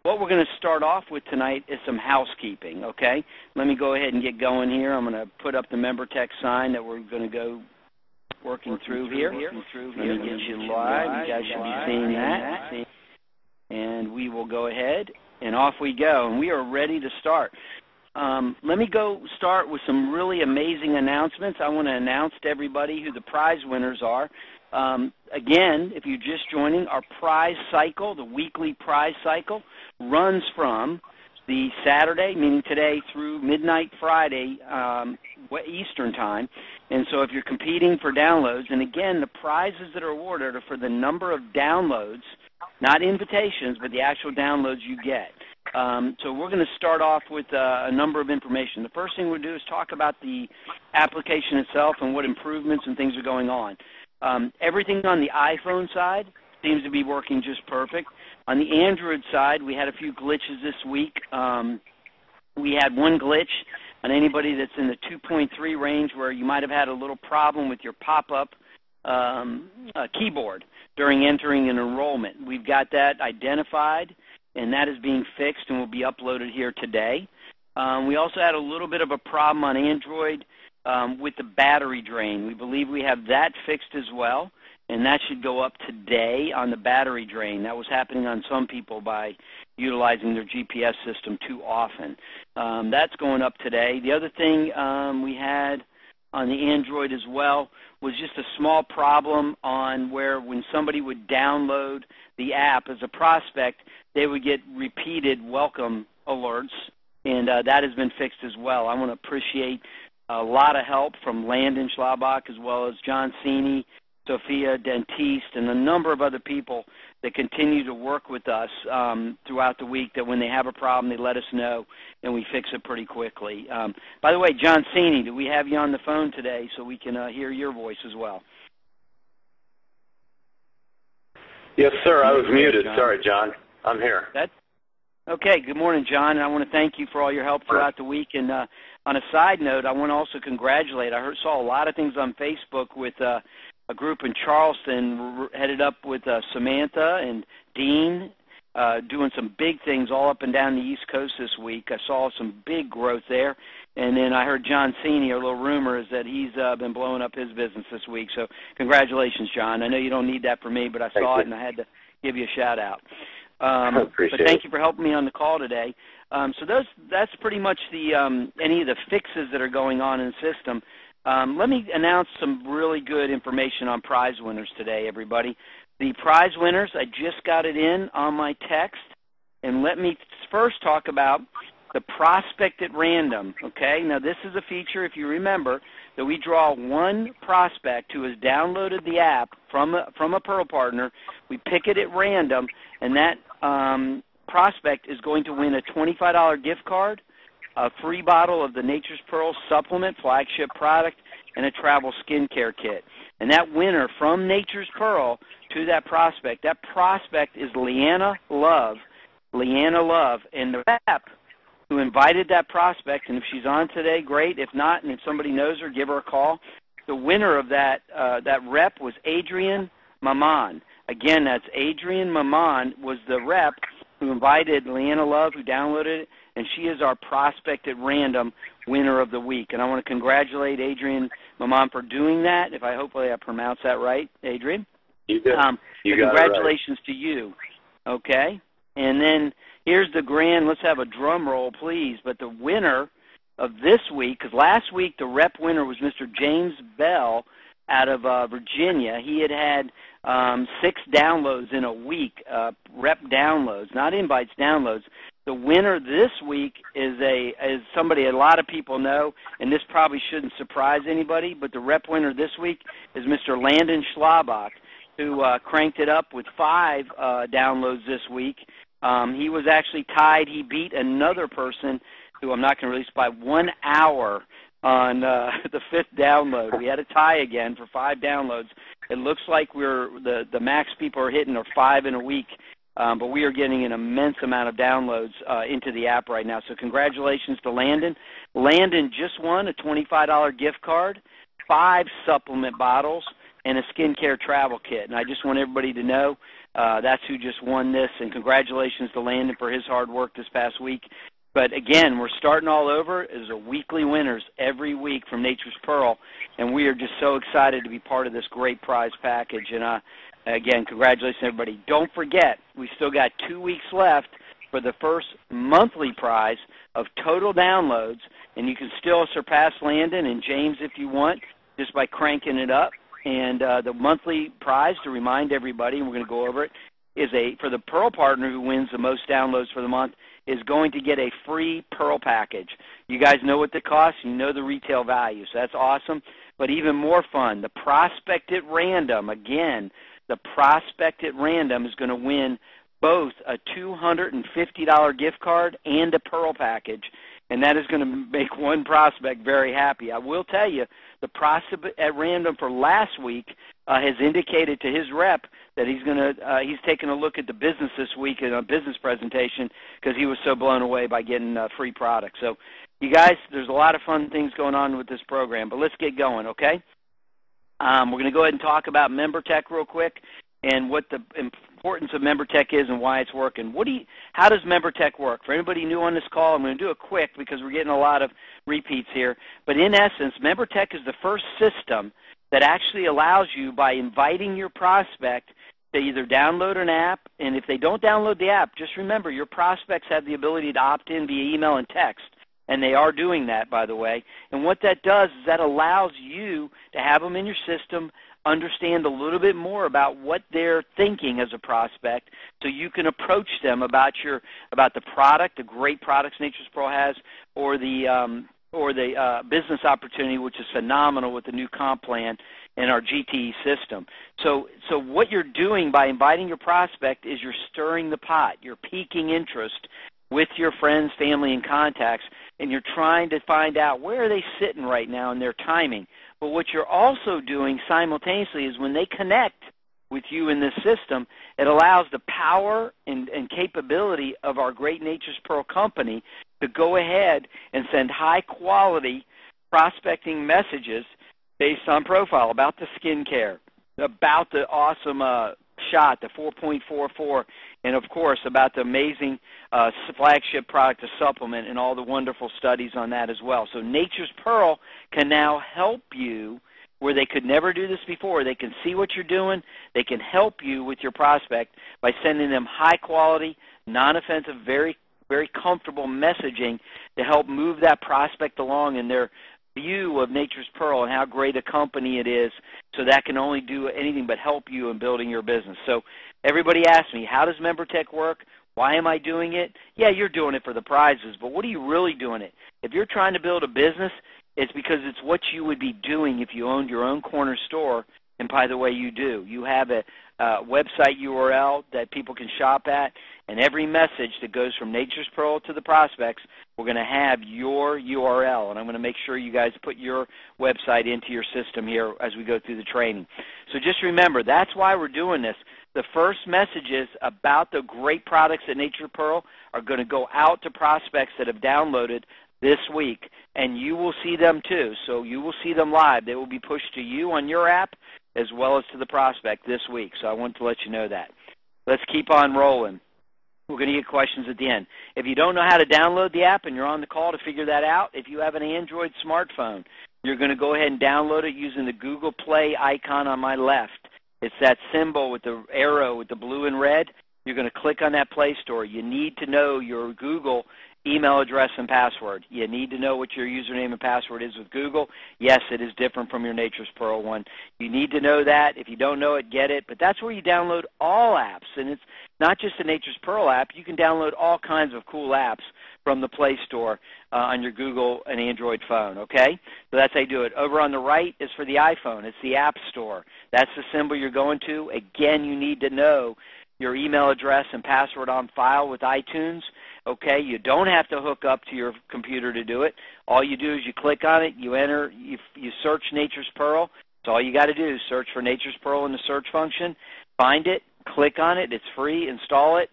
what we're going to start off with tonight is some housekeeping, okay? Let me go ahead and get going here. I'm going to put up the member text sign that we're going to go working through here. Let me get you live. You guys should be seeing that. And we will go ahead, and off we go. And we are ready to start. Let me go start with some really amazing announcements. I want to announce to everybody who the prize winners are. Again, if you're just joining, our prize cycle, the weekly prize cycle, runs from the Saturday, meaning today, through midnight Friday Eastern Time. And so if you're competing for downloads, and again, the prizes that are awarded are for the number of downloads, not invitations, but the actual downloads you get. So we're going to start off with a number of information. The first thing we'll do is talk about the application itself and what improvements and things are going on. Everything on the iPhone side seems to be working just perfect. On the Android side, we had a few glitches this week. We had one glitch on anybody that's in the 2.3 range where you might have had a little problem with your pop-up keyboard during entering an enrollment. We've got that identified, and that is being fixed and will be uploaded here today. We also had a little bit of a problem on Android with the battery drain. We believe we have that fixed as well, and that should go up today on the battery drain. That was happening on some people by utilizing their GPS system too often. That's going up today. The other thing we had on the Android as well was just a small problem on where when somebody would download the app as a prospect, they would get repeated welcome alerts, and that has been fixed as well. I want to appreciate a lot of help from Landon Schlabach as well as John Cini, Sophia Dentiste, and a number of other people that continue to work with us throughout the week, that when they have a problem, they let us know, and we fix it pretty quickly. By the way, John Cini, do we have you on the phone today so we can hear your voice as well? Yes, sir. I was muted. Sorry, John. I'm here. Okay. Good morning, John. And I want to thank you for all your help throughout the week. And on a side note, I want to also congratulate. I saw a lot of things on Facebook with a group in Charleston headed up with Samantha and Dean doing some big things all up and down the East Coast this week. I saw some big growth there. And then I heard John Cini, a little rumor is that he's been blowing up his business this week. So congratulations, John. I know you don't need that from me, but I saw it and I had to give you a shout-out. But thank you for helping me on the call today. So that's pretty much the any of the fixes that are going on in the system. Let me announce some really good information on prize winners today, everybody. The prize winners, I just got it in on my text, and let me first talk about the prospect at random, okay? Now, this is a feature, if you remember, that we draw one prospect who has downloaded the app from a Pearl partner. We pick it at random, and that prospect is going to win a $25 gift card, a free bottle of the Nature's Pearl supplement, flagship product, and a travel skincare kit. And that winner from Nature's Pearl to that prospect is Leanna Love. Leanna Love. And the rep who invited that prospect, and if she's on today, great. If not, and if somebody knows her, give her a call. The winner of that rep was Adrienne Maman. Again, that's Adrienne Maman was the rep who invited Leanna Love, who downloaded it, and she is our prospect at random winner of the week. And I want to congratulate Adrienne Maman for doing that. Hopefully I pronounced that right, Adrienne. You did. Congratulations to you. Okay? And then here's the grand, let's have a drum roll, please. But the winner of this week, because last week the rep winner was Mr. James Bell out of Virginia. He had 6 downloads in a week, rep downloads, not invites, downloads. The winner this week is somebody a lot of people know, and this probably shouldn't surprise anybody, but the rep winner this week is Mr. Landon Schlabach, who cranked it up with 5 downloads this week. He was actually tied. He beat another person who I'm not going to release by 1 hour on the 5th download. We had a tie again for 5 downloads. It looks like the max people are hitting are 5 in a week, but we are getting an immense amount of downloads into the app right now. So congratulations to Landon. Landon just won a $25 gift card, 5 supplement bottles, and a skincare travel kit. And I just want everybody to know that's who just won this, and congratulations to Landon for his hard work this past week. But again, we're starting all over. There's a weekly winners every week from Nature's Pearl, and we are just so excited to be part of this great prize package. And again, congratulations, everybody. Don't forget, we still got 2 weeks left for the first monthly prize of total downloads, and you can still surpass Landon and James if you want just by cranking it up. And the monthly prize, to remind everybody, and we're going to go over it, is for the Pearl partner who wins the most downloads for the month, is going to get a free Pearl package. You guys know what the cost. You know the retail value, so that's awesome. But even more fun, the prospect at random, again, the prospect at random is going to win both a $250 gift card and a Pearl package, and that is going to make one prospect very happy. I will tell you, the prospect at random for last week has indicated to his rep that he's taking a look at the business this week in a business presentation because he was so blown away by getting free products. So, you guys, there's a lot of fun things going on with this program, but let's get going, okay? We're going to go ahead and talk about MemberTech real quick and what the importance of MemberTech is and why it's working. How does MemberTech work? For anybody new on this call, I'm going to do it quick because we're getting a lot of repeats here. But in essence, MemberTech is the first system that actually allows you, by inviting your prospect, to either download an app, and if they don't download the app, just remember your prospects have the ability to opt in via email and text, and they are doing that, by the way. And what that does is that allows you to have them in your system, understand a little bit more about what they're thinking as a prospect, so you can approach them about the product, the great products Nature's Pearl has, or the business opportunity, which is phenomenal with the new comp plan and our GTE system. So what you're doing by inviting your prospect is you're stirring the pot. You're piquing interest with your friends, family, and contacts, and you're trying to find out where are they sitting right now in their timing. But what you're also doing simultaneously is when they connect with you in this system, it allows the power and capability of our great Nature's Pearl company to go ahead and send high-quality prospecting messages based on profile about the skincare, about the awesome shot, the 4.44, and, of course, about the amazing flagship product, the supplement, and all the wonderful studies on that as well. So Nature's Pearl can now help you where they could never do this before. They can see what you're doing. They can help you with your prospect by sending them high-quality, non-offensive, very, very comfortable messaging to help move that prospect along in their view of Nature's Pearl and how great a company it is, so that can only do anything but help you in building your business. So everybody asks me, how does MemberTech work? Why am I doing it? Yeah, you're doing it for the prizes, but what are you really doing it? If you're trying to build a business, it's because it's what you would be doing if you owned your own corner store, and by the way, you do. You have a website URL that people can shop at, and every message that goes from Nature's Pearl to the prospects, we're going to have your URL, and I'm going to make sure you guys put your website into your system here as we go through the training. So just remember, that's why we're doing this. The first messages about the great products at Nature's Pearl are going to go out to prospects that have downloaded this week, and you will see them too. So you will see them live. They will be pushed to you on your app as well as to the prospect this week. So I want to let you know that. Let's keep on rolling. We're going to get questions at the end. If you don't know how to download the app and you're on the call to figure that out, if you have an Android smartphone, you're going to go ahead and download it using the Google Play icon on my left. It's that symbol with the arrow with the blue and red. You're going to click on that Play Store. You need to know your Google email address and password. You need to know what your username and password is with Google. Yes, it is different from your Nature's Pearl one. You need to know that. If you don't know it, get it. But that's where you download all apps. And it's not just the Nature's Pearl app. You can download all kinds of cool apps from the Play Store on your Google and Android phone, okay? So that's how you do it. Over on the right is for the iPhone. It's the App Store. That's the symbol you're going to. Again, you need to know your email address and password on file with iTunes. Okay, you don't have to hook up to your computer to do it. All you do is you click on it, you enter, you search Nature's Pearl. That's all you got to do. Search for Nature's Pearl in the search function. Find it, click on it. It's free. Install it.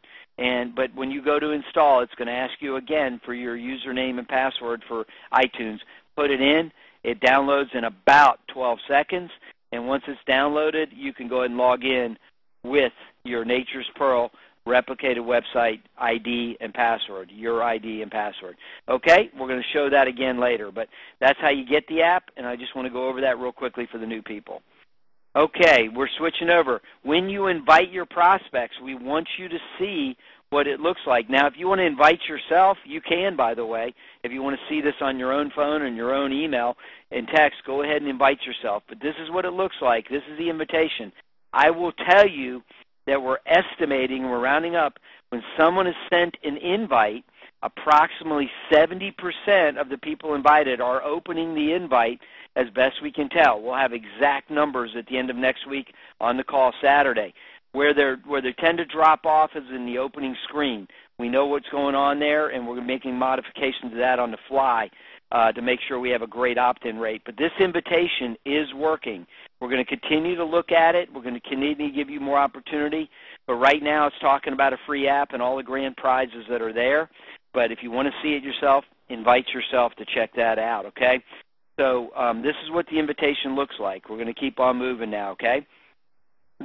But when you go to install, it's going to ask you again for your username and password for iTunes. Put it in. It downloads in about 12 seconds. and once it's downloaded, you can go ahead and log in with your Nature's Pearl replicated website ID and password, your ID and password. Okay, we're going to show that again later, but that's how you get the app, and I just want to go over that real quickly for the new people. Okay, we're switching over. When you invite your prospects, we want you to see what it looks like. Now, if you want to invite yourself, you can, by the way. If you want to see this on your own phone and your own email and text, go ahead and invite yourself. But this is what it looks like. This is the invitation. I will tell you that we're estimating, we're rounding up, when someone is sent an invite, approximately 70% of the people invited are opening the invite as best we can tell. We'll have exact numbers at the end of next week on the call Saturday. Where they tend to drop off is in the opening screen. We know what's going on there, and we're making modifications to that on the fly to make sure we have a great opt-in rate. But this invitation is working. We're going to continue to look at it. We're going to continue to give you more opportunity. But right now it's talking about a free app and all the grand prizes that are there. But if you want to see it yourself, invite yourself to check that out, okay? So this is what the invitation looks like. We're going to keep on moving now, okay?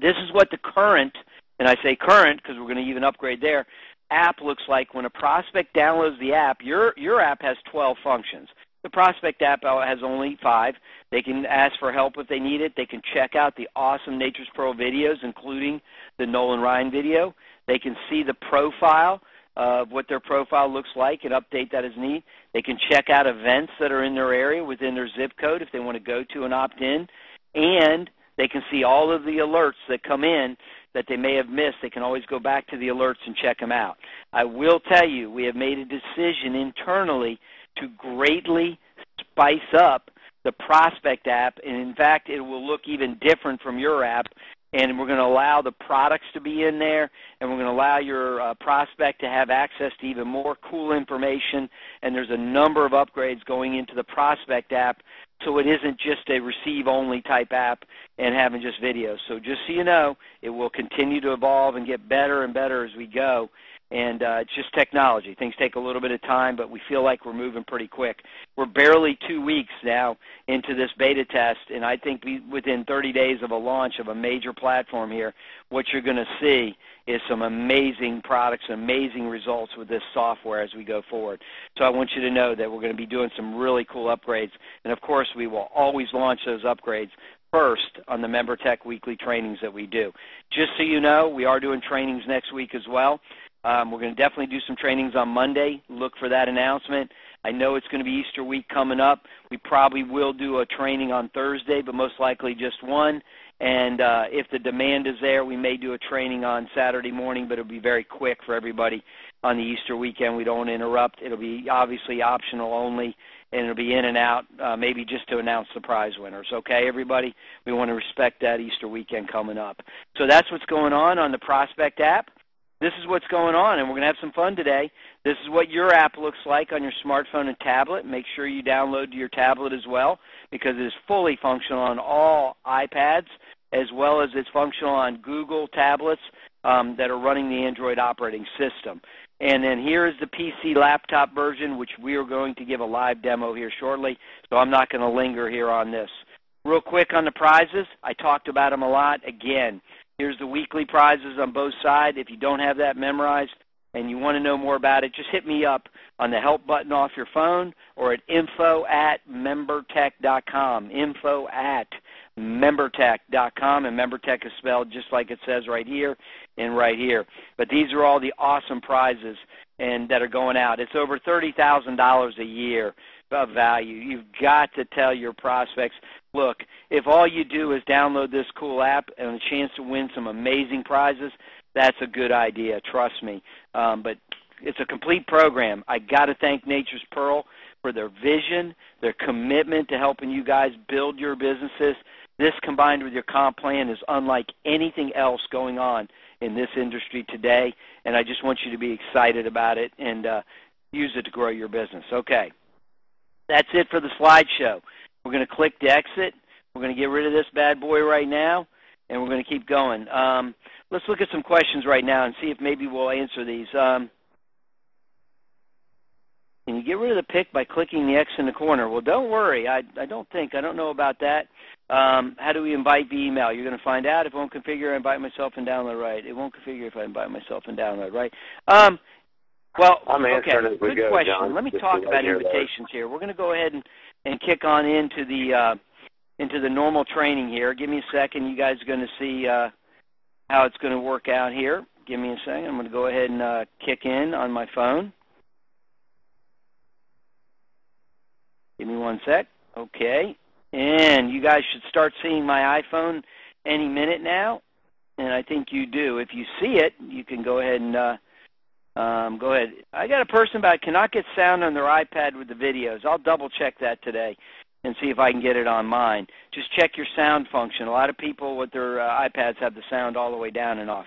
This is what the current, and I say current because we're going to even upgrade there, app looks like when a prospect downloads the app. Your app has 12 functions. The prospect app has only 5. They can ask for help if they need it. They can check out the awesome Nature's Pearl videos, including the Nolan Ryan video. They can see the profile of what their profile looks like and update that as need. They can check out events that are in their area within their zip code if they want to go to and opt in. And they can see all of the alerts that come in that they may have missed. They can always go back to the alerts and check them out. I will tell you, we have made a decision internally to greatly spice up the prospect app, and in fact, it will look even different from your app, and we're going to allow the products to be in there, and we're going to allow your prospect to have access to even more cool information, and there's a number of upgrades going into the prospect app, so it isn't just a receive-only type app and having just videos. So just so you know, it will continue to evolve and get better and better as we go. And it's just technology. Things take a little bit of time, but we feel like we're moving pretty quick. We're barely 2 weeks now into this beta test, and I think within 30 days of a launch of a major platform here, what you're going to see is some amazing products, amazing results with this software as we go forward. So I want you to know that we're going to be doing some really cool upgrades, and of course we will always launch those upgrades first on the Member Tech weekly trainings that we do. Just so you know, we are doing trainings next week as well. We're going to definitely do some trainings on Monday. Look for that announcement. I know it's going to be Easter week coming up. We probably will do a training on Thursday, but most likely just one. And if the demand is there, we may do a training on Saturday morning, but it'll be very quick for everybody on the Easter weekend. We don't want to interrupt. It'll be obviously optional only, and it'll be in and out, maybe just to announce the prize winners. Okay, everybody? We want to respect that Easter weekend coming up. So that's what's going on the Prospect app. This is what's going on, and we're going to have some fun today. This is what your app looks like on your smartphone and tablet. Make sure you download to your tablet as well, because it is fully functional on all iPads, as well as it's functional on Google tablets that are running the Android operating system. And then here is the PC laptop version, which we are going to give a live demo here shortly, so I'm not going to linger here on this. Real quick on the prizes, I talked about them a lot. Again, here's the weekly prizes on both sides. If you don't have that memorized and you want to know more about it, just hit me up on the help button off your phone or at info@membertech.com, info@membertech.com, and MemberTech is spelled just like it says right here and right here. But these are all the awesome prizes and that are going out. It's over $30,000 a year of value. You've got to tell your prospects, look, if all you do is download this cool app and a chance to win some amazing prizes, that's a good idea, trust me. But it's a complete program. I got to thank Nature's Pearl for their vision, their commitment to helping you guys build your businesses. This combined with your comp plan is unlike anything else going on in this industry today, and I just want you to be excited about it and use it to grow your business. Okay. That's it for the slideshow. We're going to click to exit. We're going to get rid of this bad boy right now, and we're going to keep going. Let's look at some questions right now and see if maybe we'll answer these. and you get rid of the pick by clicking the X in the corner. Well, don't worry. I don't know about that. How do we invite via email? You're going to find out. If it won't configure, invite myself and download, right? It won't configure if I invite myself and download, right? Well, I'm answering okay, as we good go, question. John, Let me just talk to about let you know. invitations here. We're going to go ahead and kick on into the normal training here. Give me a second. You guys are going to see how it's going to work out here. Give me a second. I'm going to go ahead and kick in on my phone. Give me one sec. Okay. And you guys should start seeing my iPhone any minute now. And I think you do. If you see it, you can go ahead and go ahead. I got a person that cannot get sound on their iPad with the videos. I'll double check that today and see if I can get it on mine. Just check your sound function. A lot of people with their iPads have the sound all the way down and off.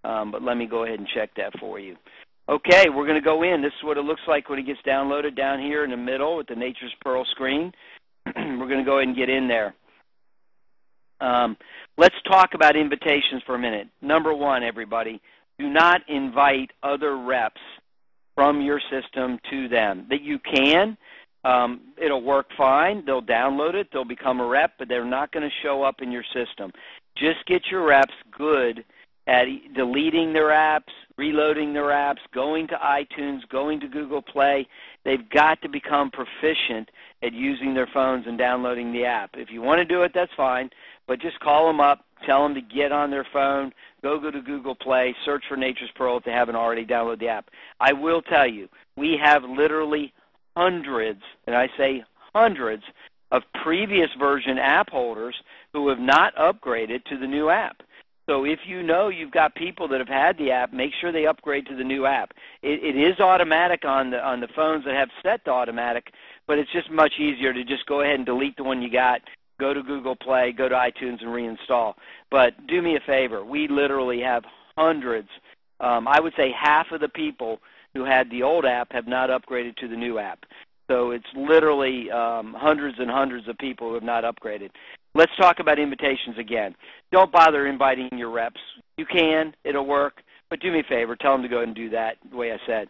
But let me go ahead and check that for you. Okay, we're going to go in. This is what it looks like when it gets downloaded down here in the middle with the Nature's Pearl screen. We're going to go ahead and get in there. Let's talk about invitations for a minute. Number one, everybody, do not invite other reps from your system to them. That you can. It'll work fine. They'll download it. They'll become a rep, but they're not going to show up in your system. Just get your reps good at deleting their apps, reloading their apps, going to iTunes, going to Google Play. They've got to become proficient at using their phones and downloading the app. If you want to do it, that's fine, but just call them up, tell them to get on their phone, go to Google Play, search for Nature's Pearl if they haven't already downloaded the app. I will tell you, we have literally hundreds, and I say hundreds, of previous version app holders who have not upgraded to the new app. So if you know you've got people that have had the app, make sure they upgrade to the new app. It is automatic on the phones that have set to automatic, but it's just much easier to just go ahead and delete the one you got, go to Google Play, go to iTunes, and reinstall. But do me a favor. We literally have hundreds. I would say half of the people who had the old app have not upgraded to the new app. So it's literally hundreds and hundreds of people who have not upgraded. Let's talk about invitations again. Don't bother inviting your reps. You can. It'll work. But do me a favor. Tell them to go ahead and do that the way I said.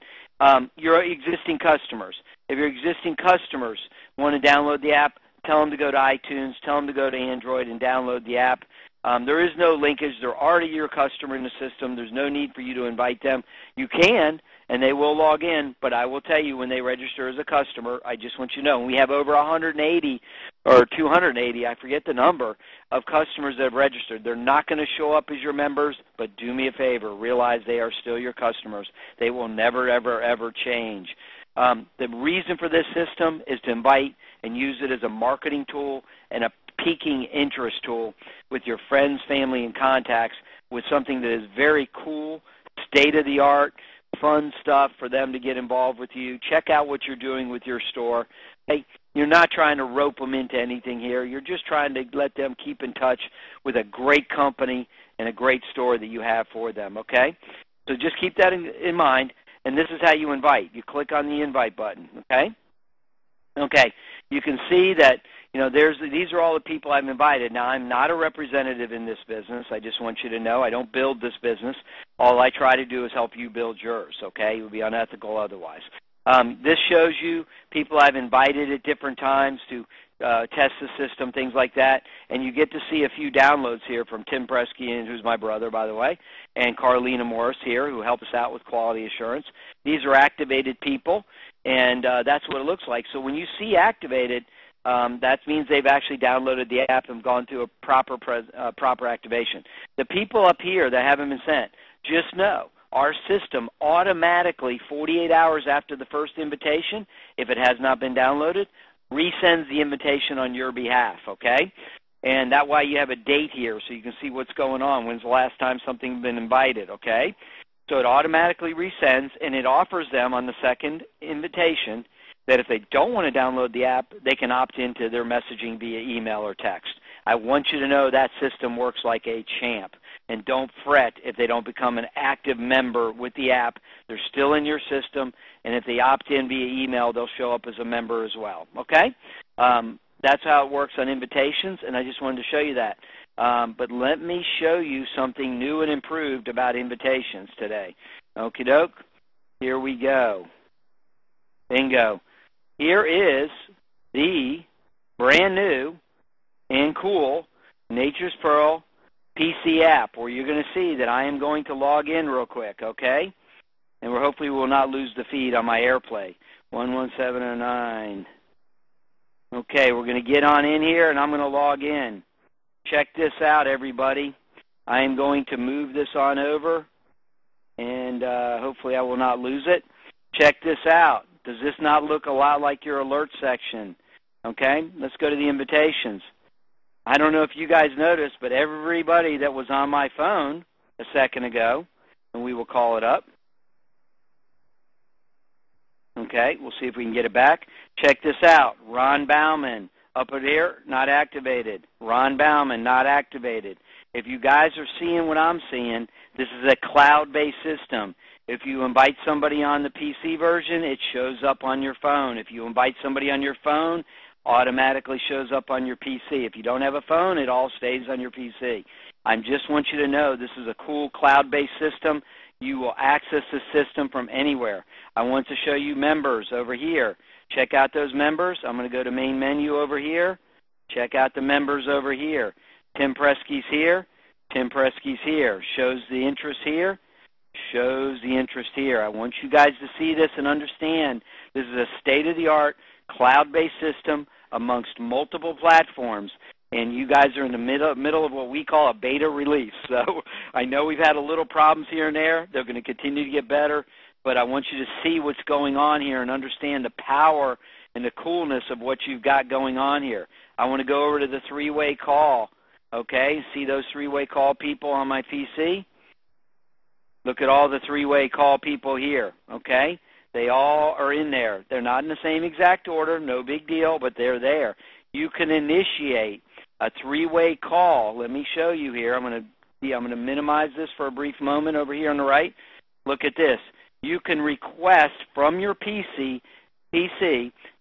Your existing customers. If your existing customers want to download the app, tell them to go to iTunes. Tell them to go to Android and download the app. There is no linkage. They're already your customer in the system. There's no need for you to invite them. You can, and they will log in, but I will tell you when they register as a customer, I just want you to know, we have over 180 or 280, I forget the number, of customers that have registered. They're not going to show up as your members, but do me a favor. Realize they are still your customers. They will never, ever, ever change. The reason for this system is to invite and use it as a marketing tool and a piquing interest tool with your friends, family, and contacts with something that is very cool, state-of-the-art, fun stuff for them to get involved with you. Check out what you're doing with your store. Hey, you're not trying to rope them into anything here. You're just trying to let them keep in touch with a great company and a great store that you have for them, okay? So just keep that in mind, and this is how you invite. You click on the invite button, okay? Okay, you can see that, you know, these are all the people I've invited. Now, I'm not a representative in this business. I just want you to know I don't build this business. All I try to do is help you build yours, okay? It would be unethical otherwise. This shows you people I've invited at different times to test the system, things like that, and you get to see a few downloads here from Tim Presky, who's my brother, by the way, and Carlina Morris here, who helps us out with quality assurance. These are activated people, and that's what it looks like. So when you see activated, that means they've actually downloaded the app and gone through a proper activation. The people up here that haven't been sent, just know our system automatically, 48 hours after the first invitation, if it has not been downloaded, resends the invitation on your behalf, okay? And that way you have a date here so you can see what's going on. When's the last time something's been invited, okay? So it automatically resends, and it offers them on the second invitation that if they don't want to download the app, they can opt into their messaging via email or text. I want you to know that system works like a champ. And don't fret if they don't become an active member with the app. They're still in your system, and if they opt in via email, they'll show up as a member as well, okay? That's how it works on invitations, and I just wanted to show you that. But let me show you something new and improved about invitations today. Okie doke, here we go. Bingo. Here is the brand new and cool Nature's Pearl PC app, where you're going to see that I am going to log in real quick, okay? And hopefully we will not lose the feed on my AirPlay. 11709. Okay, we're going to get on in here, and I'm going to log in. Check this out, everybody. I am going to move this on over, and hopefully I will not lose it. Check this out. Does this not look a lot like your alert section? Okay, let's go to the invitations. I don't know if you guys noticed, but everybody that was on my phone a second ago, and we will call it up. Okay, we'll see if we can get it back. Check this out. Ron Bauman, up here, not activated. Ron Bauman, not activated. If you guys are seeing what I'm seeing, this is a cloud-based system. If you invite somebody on the PC version, it shows up on your phone. If you invite somebody on your phone, automatically shows up on your PC. If you don't have a phone, it all stays on your PC. I just want you to know this is a cool cloud-based system. You will access the system from anywhere. I want to show you members over here. Check out those members. I'm going to go to main menu over here. Check out the members over here. Tim Preskey's here. Tim Preskey's here. Shows the interest here. Shows the interest here. I want you guys to see this and understand this is a state-of-the-art cloud-based system amongst multiple platforms, and you guys are in the middle of what we call a beta release. So I know we've had a little problems here and there. They're going to continue to get better, but I want you to see what's going on here and understand the power and the coolness of what you've got going on here. I want to go over to the three-way call, okay? See those three-way call people on my PC? Look at all the three-way call people here, okay? They all are in there. They're not in the same exact order, no big deal, but they're there. You can initiate a three-way call. Let me show you here. I'm going to minimize this for a brief moment over here on the right. Look at this. You can request from your PC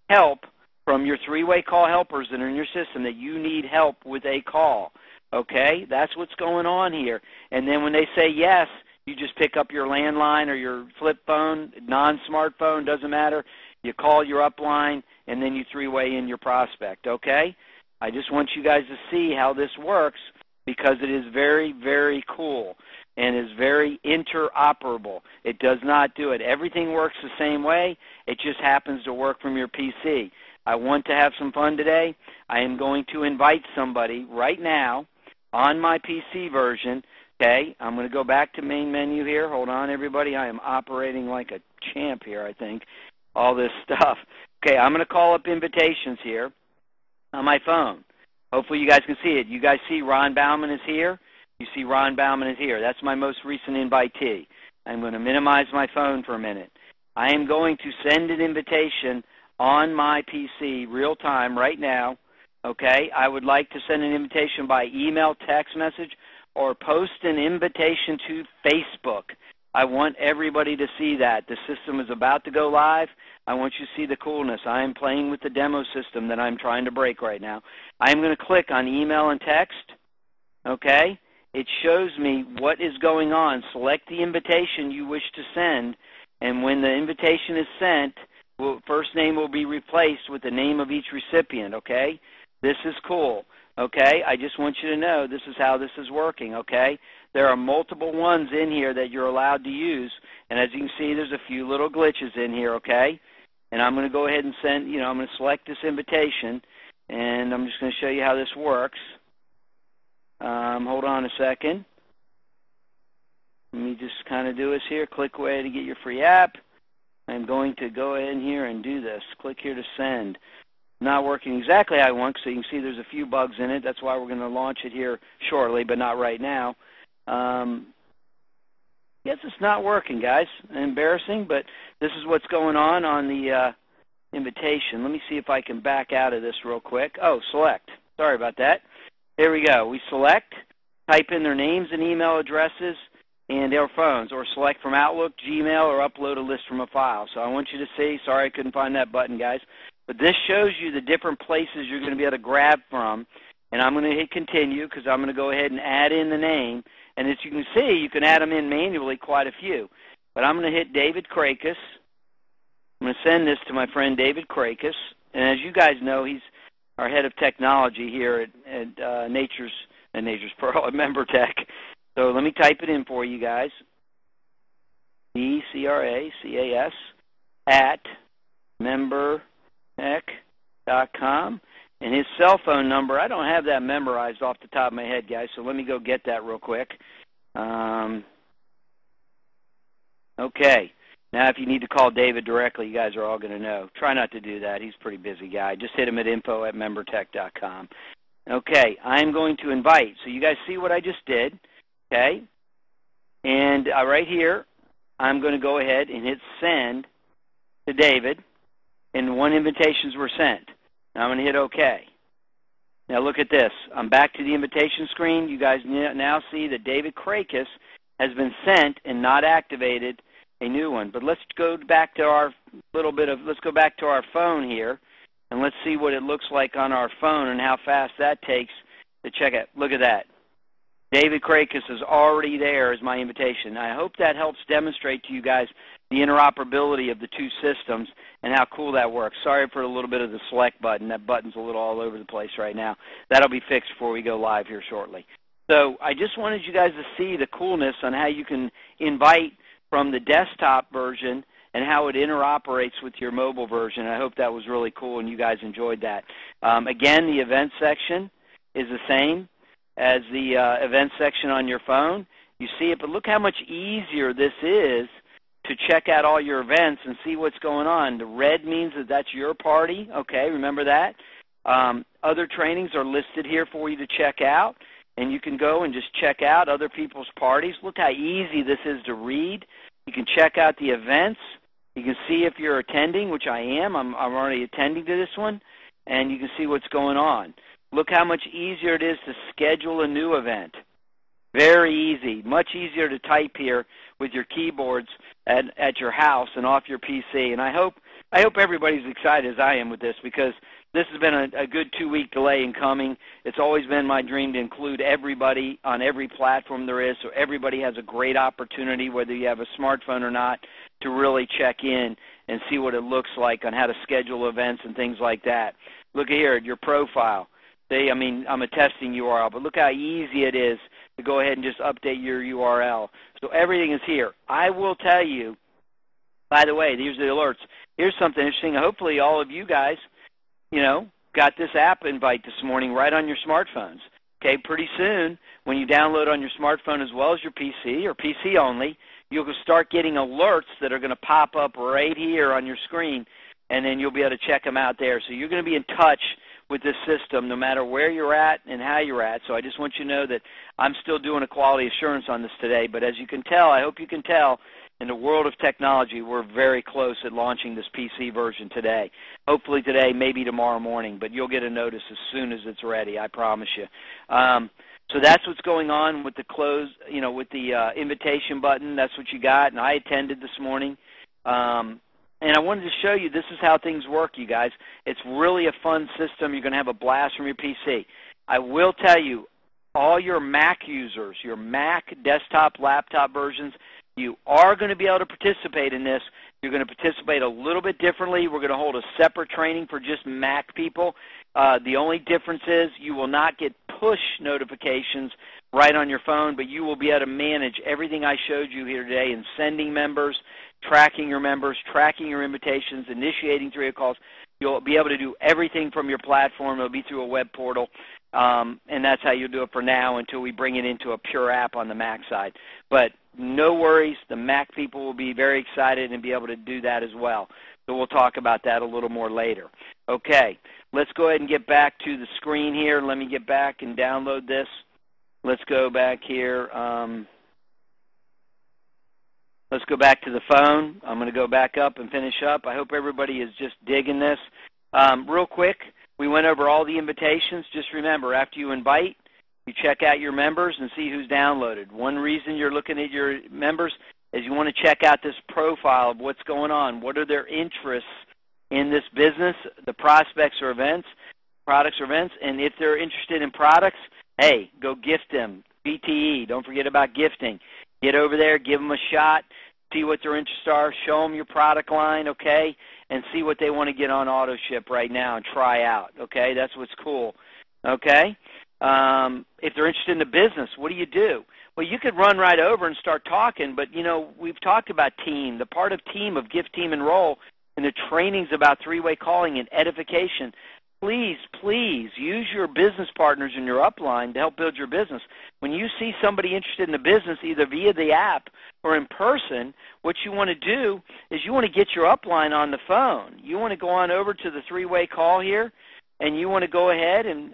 help from your three-way call helpers that are in your system that you need help with a call, okay? That's what's going on here. And then when they say yes, you just pick up your landline or your flip phone, non-smartphone, doesn't matter. You call your upline, and then you three-way in your prospect, okay? I just want you guys to see how this works because it is very, very cool and is very interoperable. It does not do it. Everything works the same way. It just happens to work from your PC. I want to have some fun today. I am going to invite somebody right now on my PC version. Okay, I'm going to go back to main menu here. Hold on, everybody. I am operating like a champ here, I think, all this stuff. Okay, I'm going to call up invitations here on my phone. Hopefully you guys can see it. You guys see Ron Bauman is here? You see Ron Bauman is here. That's my most recent invitee. I'm going to minimize my phone for a minute. I am going to send an invitation on my PC real time right now. Okay, I would like to send an invitation by email, text message, or post an invitation to Facebook. I want everybody to see that. The system is about to go live. I want you to see the coolness. I am playing with the demo system that I'm trying to break right now. I am going to click on email and text, okay? It shows me what is going on. Select the invitation you wish to send, and when the invitation is sent, first name will be replaced with the name of each recipient, okay? This is cool. Okay, I just want you to know this is how this is working, okay? There are multiple ones in here that you're allowed to use, and as you can see, there's a few little glitches in here, okay? And I'm going to go ahead and I'm going to select this invitation, and I'm just going to show you how this works. Hold on a second. Let me just kind of do this here. Click away to get your free app. I'm going to go in here and do this. Click here to send. Not working exactly how I want, so you can see there's a few bugs in it. That's why we're going to launch it here shortly, but not right now. Yes, it's not working, guys. Embarrassing, but this is what's going on the invitation. Let me see if I can back out of this real quick. Oh, select. Sorry about that. There we go. We select, type in their names and email addresses and their phones, or select from Outlook, Gmail, or upload a list from a file. So I want you to see. Sorry I couldn't find that button, guys. But this shows you the different places you're going to be able to grab from. And I'm going to hit continue because I'm going to go ahead and add in the name. And as you can see, you can add them in manually, quite a few. But I'm going to hit David Krakis. I'm going to send this to my friend David Krakis. And as you guys know, he's our head of technology here at Nature's Pearl at MemberTech. So let me type it in for you guys. DCRACAS at membertech.com. And his cell phone number, I don't have that memorized off the top of my head, guys, so let me go get that real quick. Okay. Now, if you need to call David directly, you guys are all going to know. Try not to do that. He's a pretty busy guy. Just hit him at info@membertech.com. Okay, I'm going to invite. So you guys see what I just did, okay? And right here, I'm going to go ahead and hit send to David, and 1 invitations were sent. Now I'm going to hit OK. Now look at this. I'm back to the invitation screen. You guys now see that David Krakis has been sent and not activated a new one. But let's go back to our phone here, and let's see what it looks like on our phone and how fast that takes to check it. Look at that. David Krakis is already there as my invitation. I hope that helps demonstrate to you guys the interoperability of the two systems and how cool that works. Sorry for a little bit of the select button. That button's a little all over the place right now. That'll be fixed before we go live here shortly. So I just wanted you guys to see the coolness on how you can invite from the desktop version and how it interoperates with your mobile version. I hope that was really cool and you guys enjoyed that. Again, the event section is the same as the event section on your phone. You see it, but look how much easier this is to check out all your events and see what's going on. The red means that that's your party. Okay, remember that. Other trainings are listed here for you to check out, and you can go and just check out other people's parties. Look how easy this is to read. You can check out the events. You can see if you're attending, which I am. I'm already attending to this one, and you can see what's going on. Look how much easier it is to schedule a new event. Very easy. Much easier to type here with your keyboards at your house and off your PC. And I hope everybody's excited as I am with this, because this has been a good 2-week delay in coming. It's always been my dream to include everybody on every platform there is, so everybody has a great opportunity, whether you have a smartphone or not, to really check in and see what it looks like on how to schedule events and things like that. Look here at your profile. I'm a testing URL, but look how easy it is to go ahead and just update your URL. So everything is here. I will tell you, by the way, here's the alerts. Here's something interesting. Hopefully all of you guys, got this app invite this morning right on your smartphones. Okay, pretty soon, when you download on your smartphone as well as your PC, or PC only, you'll start getting alerts that are going to pop up right here on your screen, and then you'll be able to check them out there. So you're going to be in touch with this system no matter where you're at and how you're at. So I just want you to know that I'm still doing a quality assurance on this today. But as you can tell, I hope you can tell, in the world of technology, we're very close at launching this PC version today. Hopefully today, maybe tomorrow morning, but you'll get a notice as soon as it's ready, I promise you. So that's what's going on with the close, with the invitation button. That's what you got, and I attended this morning. And I wanted to show you this is how things work, you guys. It's really a fun system. You're going to have a blast from your PC. I will tell you, all your Mac users, your Mac desktop, laptop versions, you are going to be able to participate in this. You're going to participate a little bit differently. We're going to hold a separate training for just Mac people. The only difference is you will not get push notifications right on your phone, but you will be able to manage everything I showed you here today in sending members, tracking your members, tracking your invitations, initiating 3 calls. You'll be able to do everything from your platform. It'll be through a web portal, and that's how you'll do it for now until we bring it into a pure app on the Mac side. But no worries, the Mac people will be very excited and be able to do that as well. So we'll talk about that a little more later. Okay, let's go ahead and get back to the screen here. Let me get back and download this. Let's go back here. Let's go back to the phone. I'm going to go back up and finish up. I hope everybody is just digging this. Real quick, we went over all the invitations. Just remember, after you invite, you check out your members and see who's downloaded. One reason you're looking at your members is you want to check out this profile of what's going on. What are their interests in this business, the prospects or events, products or events, and if they're interested in products, hey, go gift them. BTE, don't forget about gifting. Get over there, give them a shot, see what their interests are, show them your product line, okay, and see what they want to get on auto ship right now and try out, okay? That's what's cool, okay? If they're interested in the business, what do? Well, you could run right over and start talking, but, we've talked about team. The part of team, of gift, team, enroll, and the trainings about three-way calling and edification. Please, please use your business partners in your upline to help build your business. When you see somebody interested in the business, either via the app or in person, what you want to do is you want to get your upline on the phone. You want to go on over to the three-way call here, and you want to go ahead and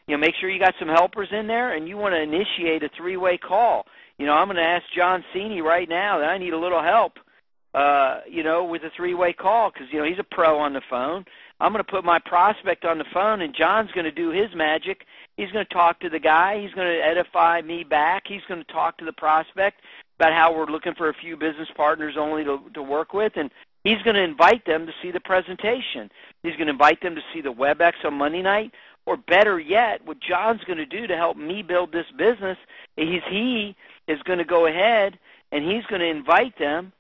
make sure you got some helpers in there, and you want to initiate a three-way call. I'm going to ask John Cini right now that I need a little help, with a three-way call because, he's a pro on the phone. I'm going to put my prospect on the phone, and John's going to do his magic. He's going to talk to the guy. He's going to edify me back. He's going to talk to the prospect about how we're looking for a few business partners only to work with, and he's going to invite them to see the presentation. He's going to invite them to see the WebEx on Monday night, or better yet, what John's going to do to help me build this business is he is going to go ahead and he's going to invite them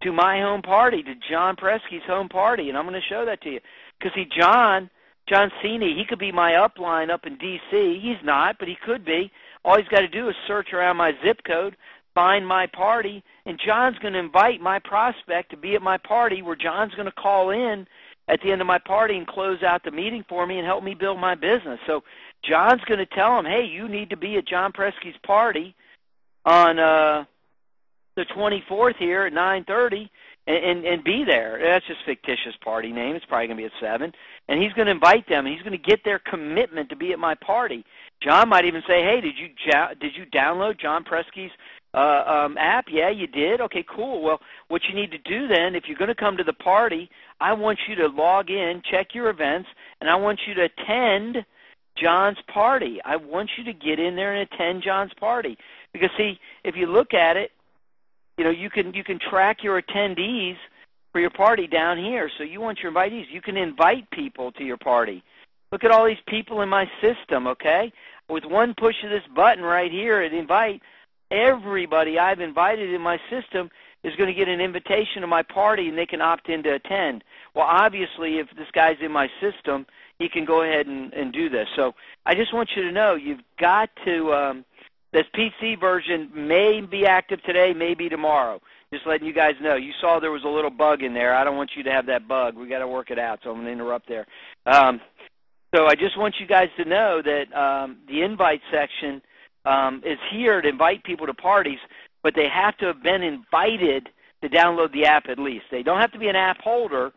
to my home party, to John Presky's home party, and I'm going to show that to you. Because, see, John Cini, he could be my upline up in D.C. He's not, but he could be. All he's got to do is search around my zip code, find my party, and John's going to invite my prospect to be at my party where John's going to call in at the end of my party and close out the meeting for me and help me build my business. So John's going to tell him, hey, you need to be at John Presky's party on the 24th here at 9:30 and be there. That's just fictitious party name. It's probably going to be at 7. And he's going to invite them. He's going to get their commitment to be at my party. John might even say, hey, did you download John Presky's app? Yeah, you did? Okay, cool. Well, what you need to do then, if you're going to come to the party, I want you to log in, check your events, and I want you to attend John's party. I want you to get in there and attend John's party. Because, see, if you look at it, you can track your attendees for your party down here. So you want your invitees. You can invite people to your party. Look at all these people in my system, okay? With one push of this button right here at invite, everybody I've invited in my system is going to get an invitation to my party, and they can opt in to attend. Well, obviously, if this guy's in my system, he can go ahead and do this. So I just want you to know you've got to this PC version may be active today, may be tomorrow. Just letting you guys know. You saw there was a little bug in there. I don't want you to have that bug. We got to work it out, so I'm going to interrupt there. So I just want you guys to know that the invite section is here to invite people to parties, but they have to have been invited to download the app at least. They don't have to be an app holder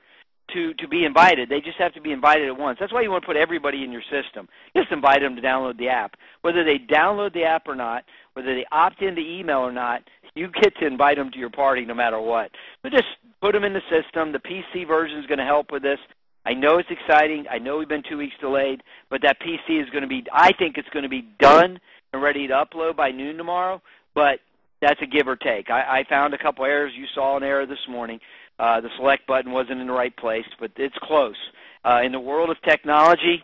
to be invited. They just have to be invited at once. That's why you want to put everybody in your system. Just invite them to download the app. Whether they download the app or not, whether they opt into email or not, you get to invite them to your party no matter what. But just put them in the system. The PC version is going to help with this. I know it's exciting. I know we've been 2 weeks delayed, but that PC is going to be, I think it's going to be done and ready to upload by noon tomorrow, but that's a give or take. I found a couple errors. You saw an error this morning. The select button wasn't in the right place, but it's close. In the world of technology,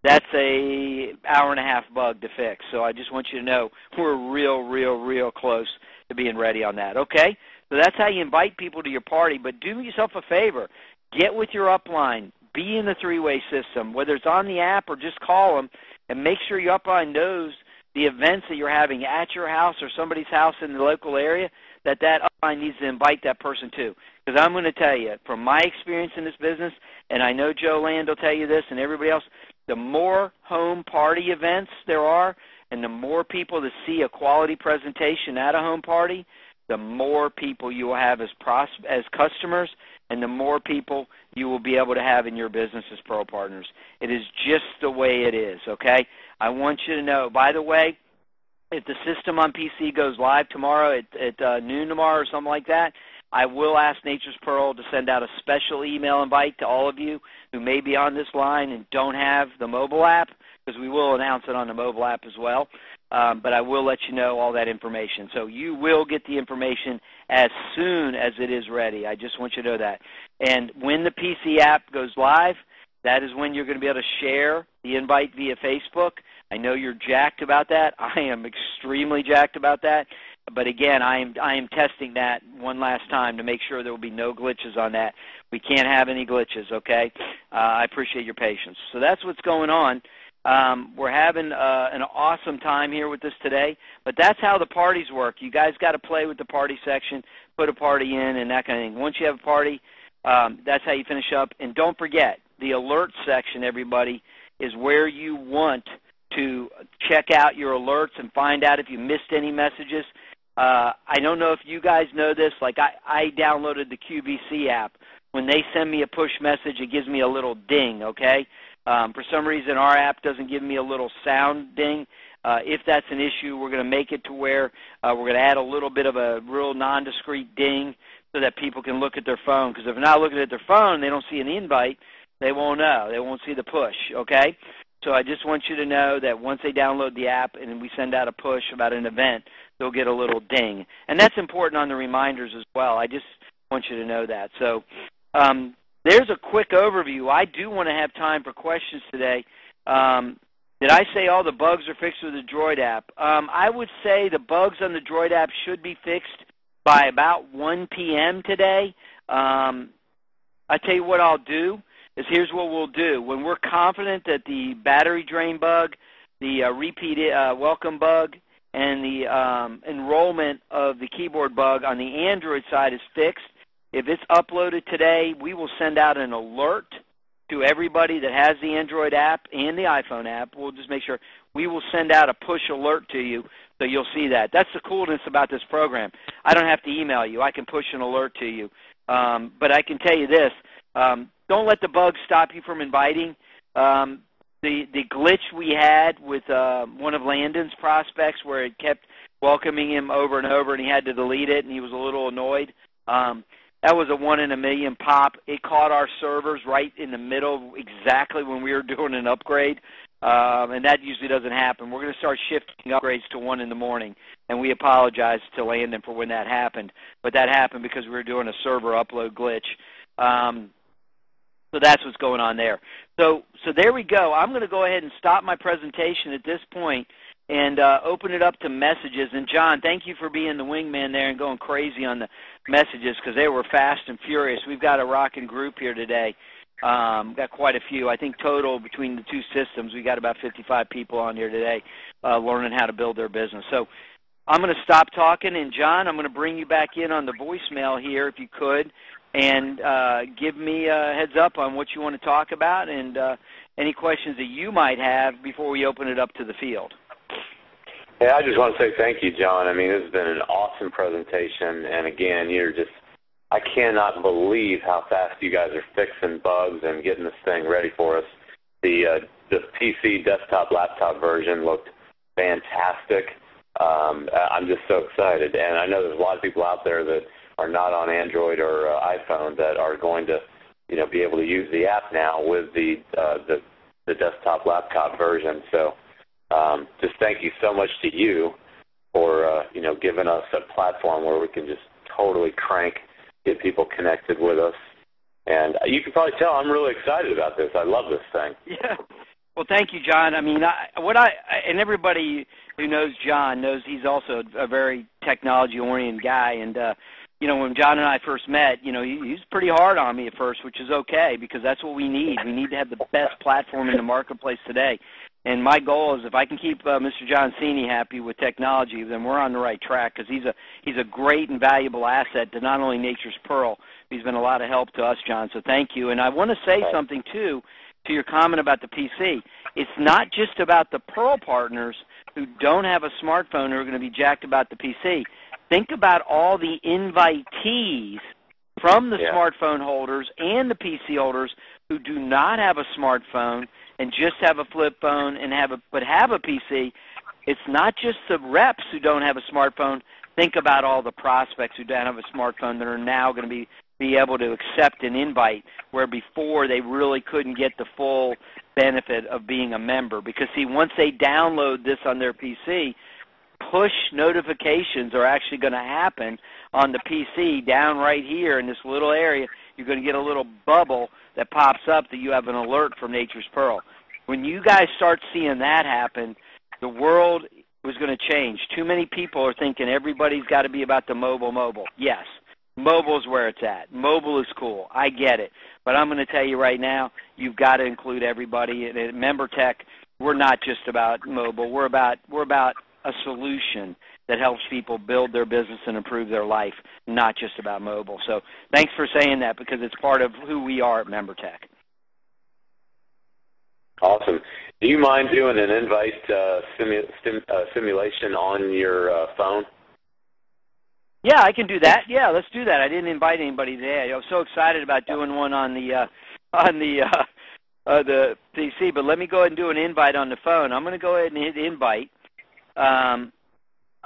that's a hour-and-a-half bug to fix. So I just want you to know we're real close to being ready on that, okay? So that's how you invite people to your party, but do yourself a favor. Get with your upline. Be in the three-way system, whether it's on the app or just call them, and make sure your upline knows the events that you're having at your house or somebody's house in the local area, that upline needs to invite that person to. Because I'm going to tell you, from my experience in this business, and I know Joe Land will tell you this and everybody else, the more home party events there are and the more people that see a quality presentation at a home party, the more people you will have as customers and the more people you will be able to have in your business as pro partners. It is just the way it is, okay? I want you to know, by the way, if the system on PC goes live tomorrow at noon tomorrow or something like that, I will ask Nature's Pearl to send out a special email invite to all of you who may be on this line and don't have the mobile app, because we will announce it on the mobile app as well. But I will let you know all that information. So you will get the information as soon as it is ready. I just want you to know that. And when the PC app goes live, that is when you're going to be able to share the invite via Facebook. I know you're jacked about that. I am extremely jacked about that. But again, I am testing that one last time to make sure there will be no glitches on that. We can't have any glitches, okay? I appreciate your patience. So that's what's going on. We're having an awesome time here with this today, but that's how the parties work. You guys got to play with the party section, put a party in, and that kind of thing. Once you have a party, that's how you finish up. And don't forget, the alert section, everybody, is where you want to check out your alerts and find out if you missed any messages. I don't know if you guys know this. Like I downloaded the QVC app. When they send me a push message, it gives me a little ding, okay? For some reason, our app doesn't give me a little sound ding. If that's an issue, we're going to make it to where we're going to add a little bit of a real non-discrete ding so that people can look at their phone. Because if they're not looking at their phone and they don't see an invite, they won't know. They won't see the push, okay? So I just want you to know that once they download the app and we send out a push about an event, they'll get a little ding. And that's important on the reminders as well. I just want you to know that. So there's a quick overview. I do want to have time for questions today. Did I say all the bugs are fixed with the Droid app? I would say the bugs on the Droid app should be fixed by about 1 p.m. today. I tell you what I'll do is here's what we'll do. When we're confident that the battery drain bug, the repeat welcome bug, and the enrollment of the keyboard bug on the Android side is fixed, if it's uploaded today, we will send out an alert to everybody that has the Android app and the iPhone app. We'll just make sure we will send out a push alert to you so you'll see that. That's the coolness about this program. I don't have to email you. I can push an alert to you. But I can tell you this. Don't let the bugs stop you from inviting. The glitch we had with one of Landon's prospects where it kept welcoming him over and over and he had to delete it and he was a little annoyed, that was a 1 in a million pop. It caught our servers right in the middle exactly when we were doing an upgrade, and that usually doesn't happen. We're going to start shifting upgrades to 1 in the morning, and we apologize to Landon for when that happened. But that happened because we were doing a server upload glitch. So that's what's going on there. So there we go. I'm going to go ahead and stop my presentation at this point and open it up to messages. And, John, thank you for being the wingman there and going crazy on the messages because they were fast and furious. We've got a rocking group here today. Got quite a few. I think total between the two systems, we got about 55 people on here today learning how to build their business. So I'm going to stop talking. And, John, I'm going to bring you back in on the voicemail here if you could. And give me a heads up on what you want to talk about and any questions that you might have before we open it up to the field. Yeah, I just want to say thank you, John. I mean, this has been an awesome presentation, and again, I cannot believe how fast you guys are fixing bugs and getting this thing ready for us. The PC desktop laptop version looked fantastic. I'm just so excited, and I know there's a lot of people out there that are not on Android or iPhone that are going to, be able to use the app now with the desktop laptop version. So just thank you so much to you for, giving us a platform where we can just totally get people connected with us. And you can probably tell I'm really excited about this. I love this thing. Yeah. Well, thank you, John. I mean, and everybody who knows John knows he's also a very technology-oriented guy. And, when John and I first met, he was pretty hard on me at first, which is okay because that's what we need. We need to have the best platform in the marketplace today. And my goal is if I can keep Mr. John Cini happy with technology, then we're on the right track because he's a great and valuable asset to not only Nature's Pearl. He's been a lot of help to us, John, so thank you. And I want to say something, too, to your comment about the PC. It's not just about the Pearl partners who don't have a smartphone who are going to be jacked about the PC. Think about all the invitees from the smartphone holders and the PC holders who do not have a smartphone and just have a flip phone and have a PC. It's not just the reps who don't have a smartphone. Think about all the prospects who don't have a smartphone that are now going to be able to accept an invite, where before they really couldn't get the full benefit of being a member. Because, see, once they download this on their PC, push notifications are actually going to happen on the PC down right here in this little area. You're going to get a little bubble that pops up that you have an alert from Nature's Pearl. When you guys start seeing that happen, the world was going to change. Too many people are thinking everybody's got to be about the mobile. Yes, mobile is where it's at. Mobile is cool. I get it. But I'm going to tell you right now, you've got to include everybody. And at MemberTech, we're not just about mobile. We're about a solution that helps people build their business and improve their life, not just about mobile. So thanks for saying that, because it's part of who we are at MemberTech. Awesome. Do you mind doing an invite simulation on your phone? Yeah, I can do that. Yeah, let's do that. I didn't invite anybody today. I was so excited about doing one on the PC, but let me go ahead and do an invite on the phone. I'm going to go ahead and hit invite, and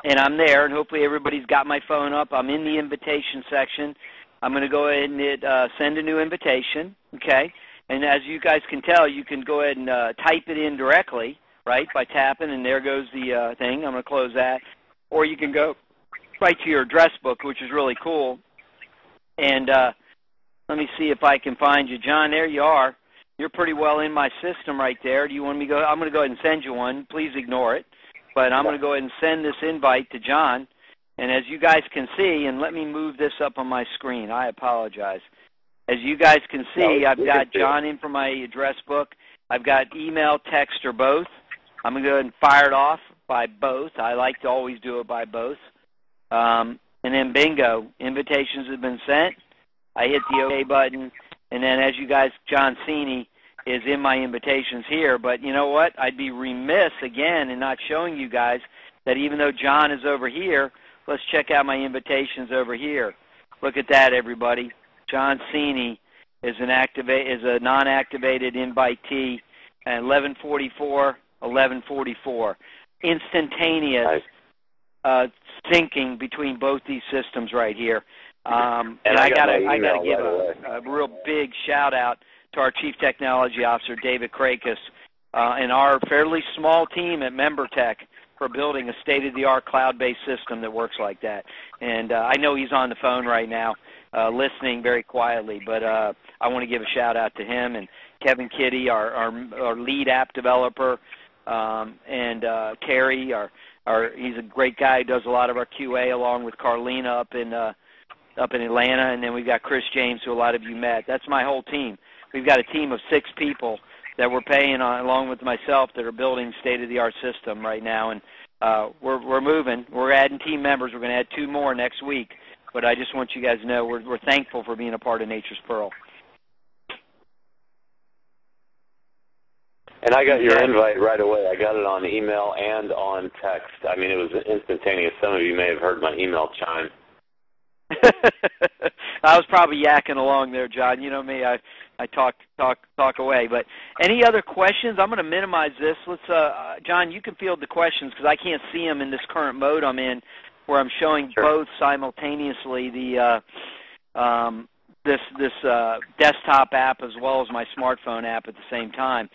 I'm there, and hopefully everybody's got my phone up. I'm in the invitation section. I'm going to go ahead and hit send a new invitation, okay? And as you guys can tell, you can go ahead and type it in directly, right, by tapping, and there goes the thing. I'm going to close that. Or you can go right to your address book, which is really cool. And let me see if I can find you. John, there you are. You're pretty well in my system right there. Do you want me to go? I'm going to go ahead and send you one. Please ignore it. But I'm going to go ahead and send this invite to John. And as you guys can see, and let me move this up on my screen. I apologize. As you guys can see, I've got John in for my address book. I've got email, text, or both. I'm going to go ahead and fire it off by both. I like to always do it by both. And then bingo, invitations have been sent. I hit the OK button. And then as you guys, John Cini is in my invitations here. But you know what? I'd be remiss, again, in not showing you guys that even though John is over here, let's check out my invitations over here. Look at that, everybody. John Cini is a non-activated invitee at 11:44. Instantaneous syncing between both these systems right here. And I got to give a real big shout out to our Chief Technology Officer, David Krakis, and our fairly small team at MemberTech for building a state-of-the-art cloud-based system that works like that. And I know he's on the phone right now, listening very quietly, but I want to give a shout-out to him and Kevin Kitty, our lead app developer, and Kerry, he's a great guy who does a lot of our QA along with Carlina up in Atlanta, and then we've got Chris James, who a lot of you met. That's my whole team. We've got a team of 6 people that we're paying on, along with myself, that are building state-of-the-art system right now, and we're moving. We're adding team members. We're going to add 2 more next week. But I just want you guys to know we're thankful for being a part of Nature's Pearl. And I got your invite right away. I got it on email and on text. I mean, it was instantaneous. Some of you may have heard my email chime. I was probably yakking along there, John. You know me, I talk away. But any other questions? I'm going to minimize this. Let's, John, you can field the questions because I can't see them in this current mode I'm in, where I'm showing both simultaneously the this desktop app as well as my smartphone app at the same time.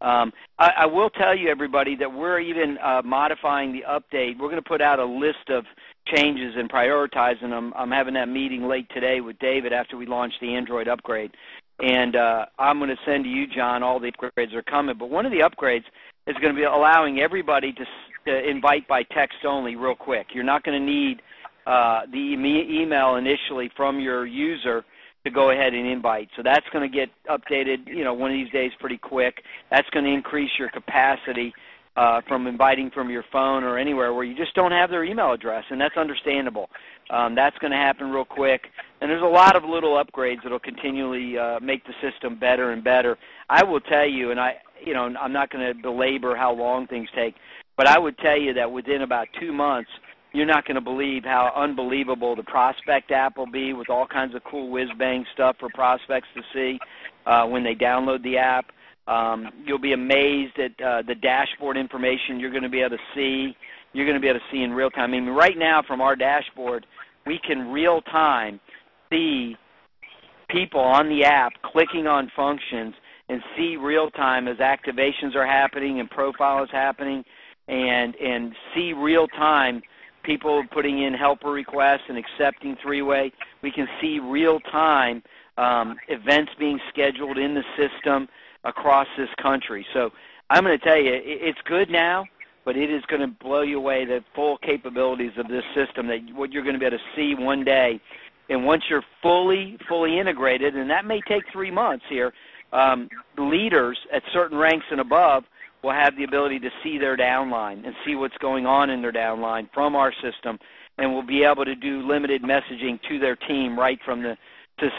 I will tell you, everybody, that we're even modifying the update. We're going to put out a list of changes and prioritizing them. I'm having that meeting late today with David after we launch the Android upgrade. And I'm going to send to you, John, all the upgrades are coming. But one of the upgrades is going to be allowing everybody to invite by text only real quick. You're not going to need the email initially from your user to go ahead and invite. So that's going to get updated, one of these days pretty quick. That's going to increase your capacity from inviting from your phone or anywhere where you just don't have their email address, and that's understandable. That's going to happen real quick. And there's a lot of little upgrades that will continually make the system better and better. I will tell you, and I'm not going to belabor how long things take, but I would tell you that within about 2 months, you're not going to believe how unbelievable the Prospect app will be, with all kinds of cool whiz-bang stuff for prospects to see when they download the app. You'll be amazed at the dashboard information you're going to be able to see. You're going to be able to see in real time. I mean, right now from our dashboard, we can real time see people on the app clicking on functions and see real time as activations are happening and profile is happening, and see real time people putting in helper requests and accepting 3-way. We can see real time events being scheduled in the system across this country. So I'm going to tell you, it's good now, but it is going to blow you away, the full capabilities of this system, that what you're going to be able to see one day. And once you're fully integrated, and that may take 3 months here, leaders at certain ranks and above will have the ability to see their downline and see what's going on in their downline from our system, and will be able to do limited messaging to their team right from the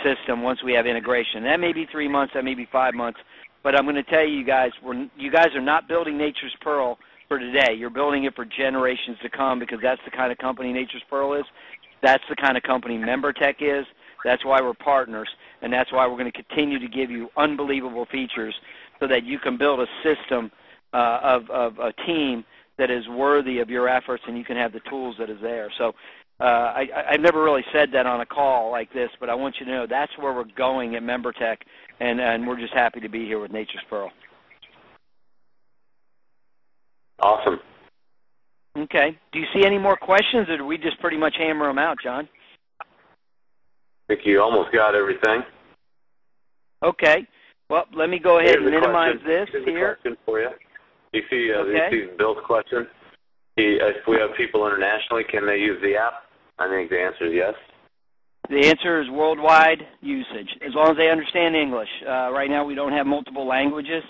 system once we have integration. That may be 3 months, that may be 5 months, but I'm going to tell you guys, you guys are not building Nature's Pearl for today. You're building it for generations to come, because that's the kind of company Nature's Pearl is. That's the kind of company MemberTech is. That's why we're partners, and that's why we're going to continue to give you unbelievable features so that you can build a system of a team that is worthy of your efforts, and you can have the tools that is there. So I've never really said that on a call like this, but I want you to know that's where we're going at MemberTech, and we're just happy to be here with Nature's Pearl. Awesome. Okay. Do you see any more questions, or do we just pretty much hammer them out, John? I think you almost got everything. Okay. Well, let me go ahead and minimize this Here's here. A question for you. Do you see, Okay. you see Bill's question? If we have people internationally, can they use the app? I think the answer is yes. The answer is worldwide usage, as long as they understand English. Right now we don't have multiple languages.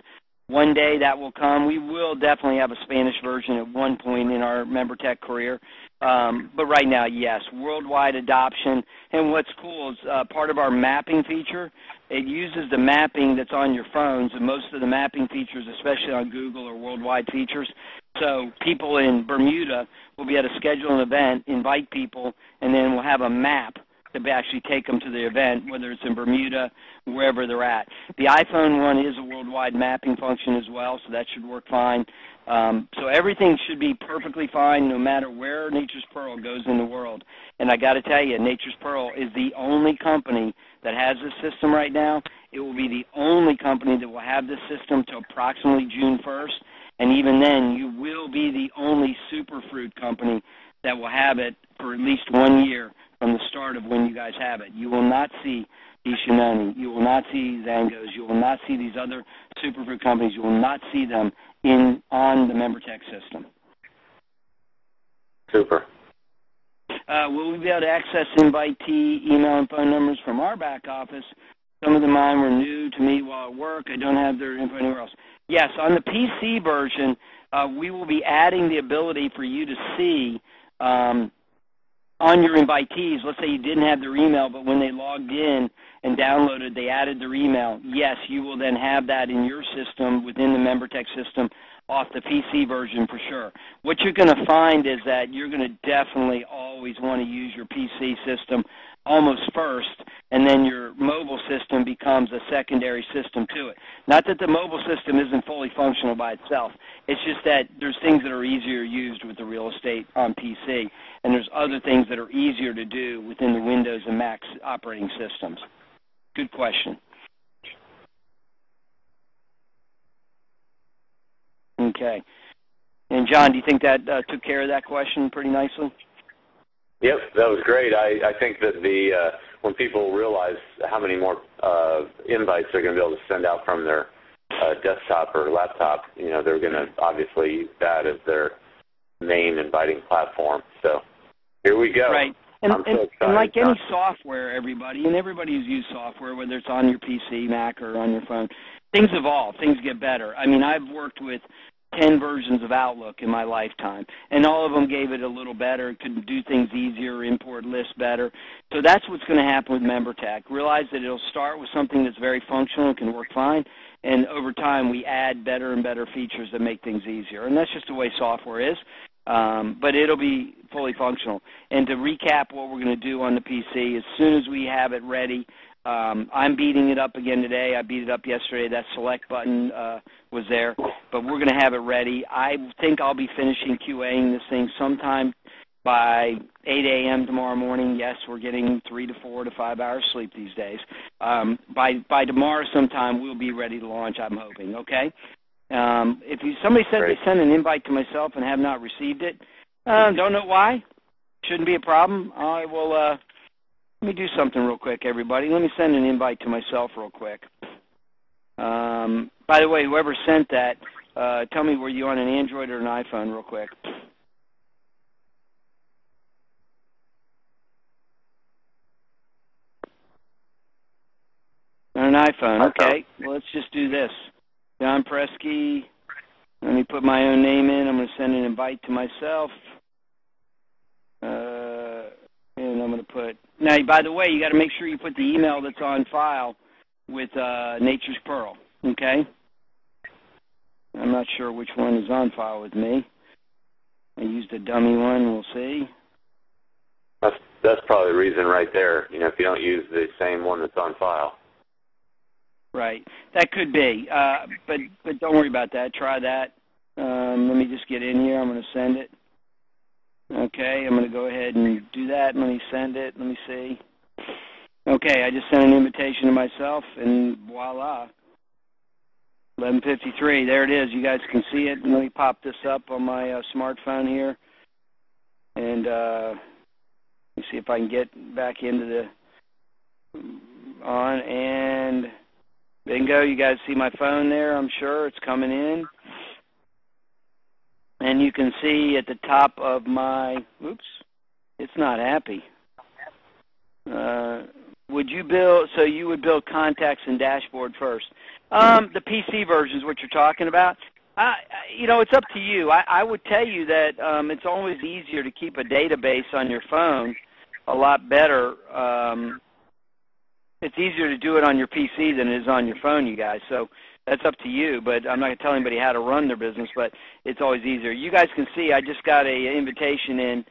One day that will come. We will definitely have a Spanish version at one point in our MemberTech career. But right now, yes, worldwide adoption. And what's cool is part of our mapping feature, it uses the mapping that's on your phones, and most of the mapping features, especially on Google, are worldwide features. So people in Bermuda will be able to schedule an event, invite people, and then we'll have a map to actually take them to the event, whether it's in Bermuda, wherever they're at. The iPhone one is a worldwide mapping function as well, so that should work fine. So everything should be perfectly fine no matter where Nature's Pearl goes in the world. And I got to tell you, Nature's Pearl is the only company that has this system right now. It will be the only company that will have this system to approximately June 1st. And even then, you will be the only superfruit company that will have it for at least 1 year from the start of when you guys have it. You will not see Ishinoni. You will not see Zangos. You will not see these other superfruit companies. You will not see them on the MemberTech system. Super. Will we be able to access invitee email and phone numbers from our back office? Some of mine were new to me while at work. I don't have their info anywhere else. Yes, on the PC version, we will be adding the ability for you to see on your invitees, let's say you didn't have their email, but when they logged in and downloaded, they added their email. Yes, you will then have that in your system within the MemberTech system off the PC version for sure. What you're going to find is that you're going to definitely always want to use your PC system almost first, and then your mobile system becomes a secondary system to it. Not that the mobile system isn't fully functional by itself. It's just that there's things that are easier used with the real estate on PC, and there's other things that are easier to do within the Windows and Mac operating systems. Good question. Okay. And John, do you think that took care of that question pretty nicely? Yep, that was great. I think that when people realize how many more invites they're going to be able to send out from their desktop or laptop, they're going to obviously use that as their main inviting platform. So here we go. Right. I'm so excited. And like any software, everybody who's used software, whether it's on your PC, Mac, or on your phone, things evolve. Things get better. I mean, I've worked with 10 versions of Outlook in my lifetime, and all of them gave it a little better, could do things easier, import lists better. So that's what's going to happen with MemberTech. Realize that it'll start with something that's very functional and can work fine, and over time we add better and better features that make things easier. And that's just the way software is, but it'll be fully functional. And to recap what we're going to do on the PC, as soon as we have it ready, I'm beating it up again today. I beat it up yesterday. That select button was there, but we're going to have it ready. I think I'll be finishing QAing this thing sometime by 8 a.m. tomorrow morning. Yes, we're getting 3 to 4 to 5 hours sleep these days. By tomorrow sometime, we'll be ready to launch, I'm hoping, okay? If somebody said they sent an invite to myself and have not received it, don't know why. Shouldn't be a problem. I will... Let me do something real quick, everybody. Let me send an invite to myself real quick. By the way, whoever sent that, Tell me, were you on an Android or an iPhone real quick? On an iPhone, okay. Well, let's just do this. John Presky, let me put my own name in. I'm going to send an invite to myself. And I'm going to put... Now, by the way, you got to make sure you put the email that's on file with Nature's Pearl, okay? I'm not sure which one is on file with me. I used a dummy one. We'll see. That's probably the reason right there, if you don't use the same one that's on file. Right. That could be. But don't worry about that. Try that. Let me just get in here. I'm going to send it. Okay, I'm going to go ahead and do that. Let me send it. Let me see. Okay, I just sent an invitation to myself, and voila. 11:53. There it is. You guys can see it. Let me pop this up on my smartphone here. And let me see if I can get back into the on. And bingo, you guys see my phone there, I'm sure. It's coming in. And you can see at the top of my, oops, it's not happy. Would you build, so you would build contacts and dashboard first. The PC version is what you're talking about. It's up to you. I would tell you that it's always easier to keep a database on your phone, a lot better. It's easier to do it on your PC than it is on your phone, you guys. So that's up to you, but I'm not going to tell anybody how to run their business, but it's always easier. You guys can see I just got an invitation in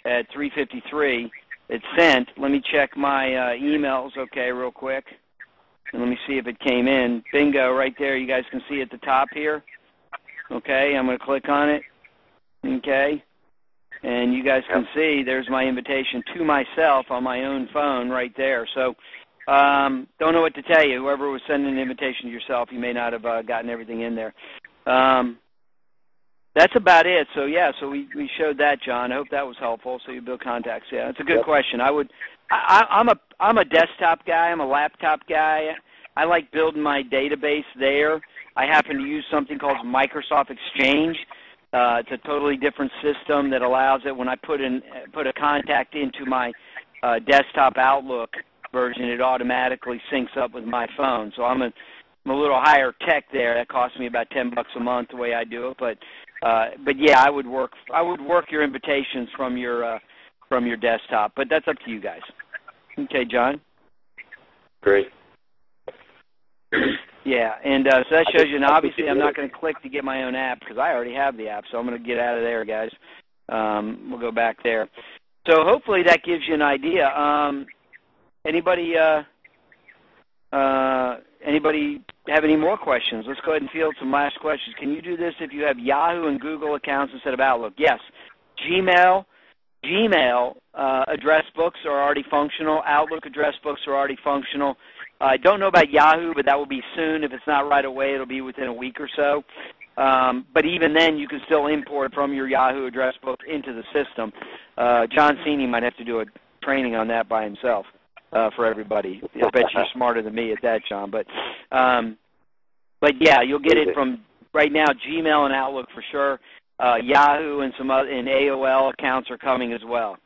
at 3:53. It's sent. Let me check my emails, okay, real quick. And let me see if it came in. Bingo, right there. You guys can see at the top here. Okay, I'm going to click on it. Okay. And you guys can see there's my invitation to myself on my own phone right there. So don't know what to tell you. Whoever was sending an invitation to yourself, you may not have gotten everything in there. That's about it. So, yeah, so we showed that, John. I hope that was helpful. So you build contacts. Yeah, that's a good question. I'm a desktop guy. I'm a laptop guy. I like building my database there. I happen to use something called Microsoft Exchange. It's a totally different system that allows it when I put a contact into my desktop Outlook version, it automatically syncs up with my phone. So I'm a little higher tech there. That costs me about $10 a month the way I do it. But yeah, I would work your invitations from your desktop. But that's up to you guys. Okay, John. Great. Yeah, and so that shows you. And obviously, I'm not going to click to get my own app because I already have the app. So I'm going to get out of there, guys. We'll go back there. So hopefully that gives you an idea. Anybody have any more questions? Let's go ahead and field some last questions. Can you do this if you have Yahoo and Google accounts instead of Outlook? Yes. Gmail address books are already functional. Outlook address books are already functional. I don't know about Yahoo, but that will be soon. If it's not right away, it'll be within a week or so. But even then, you can still import from your Yahoo address book into the system. John Cini might have to do a training on that by himself for everybody. I bet you're smarter than me at that, John. But yeah, you'll get it from right now. Gmail and Outlook for sure. Yahoo and some other and AOL accounts are coming as well.